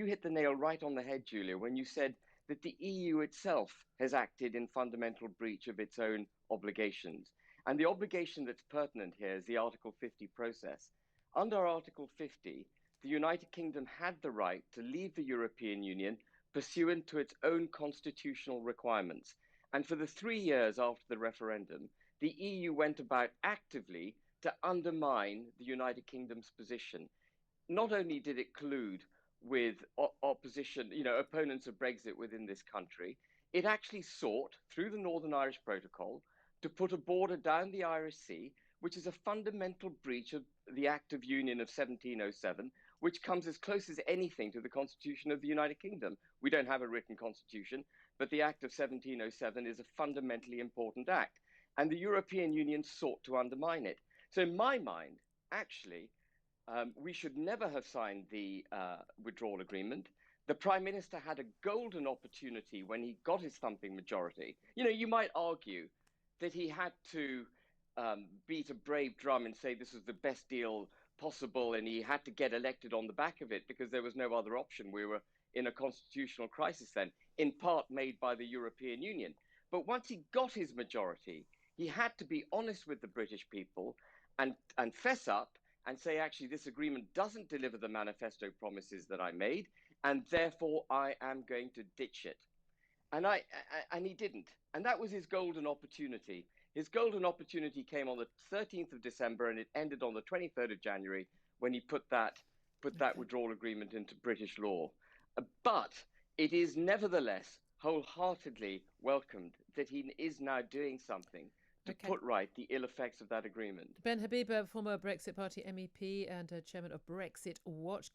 you hit the nail right on the head, Julia, when you said that the EU itself has acted in fundamental breach of its own obligations. And the obligation that's pertinent here is the Article 50 process. Under Article 50, the United Kingdom had the right to leave the European Union pursuant to its own constitutional requirements. And for the 3 years after the referendum, the EU went about actively to undermine the United Kingdom's position. Not only did it collude with opposition, opponents of Brexit within this country, it actually sought, through the Northern Irish Protocol, to put a border down the Irish Sea, which is a fundamental breach of the Act of Union of 1707, which comes as close as anything to the Constitution of the United Kingdom. We don't have a written constitution, but the Act of 1707 is a fundamentally important act. And the European Union sought to undermine it. So in my mind, actually, we should never have signed the withdrawal agreement. The Prime Minister had a golden opportunity when he got his thumping majority. You might argue that he had to beat a brave drum and say this was the best deal possible, and he had to get elected on the back of it because there was no other option. We were in a constitutional crisis then, in part made by the European Union. But once he got his majority, he had to be honest with the British people and fess up and say, actually, this agreement doesn't deliver the manifesto promises that I made, and therefore I am going to ditch it. And he didn't. And that was his golden opportunity. His golden opportunity came on the 13th of December, and it ended on the 23rd of January when he put that withdrawal agreement into British law. But it is nevertheless wholeheartedly welcomed that he is now doing something to put right the ill effects of that agreement. Ben Habib, former Brexit Party MEP and chairman of Brexit Watch.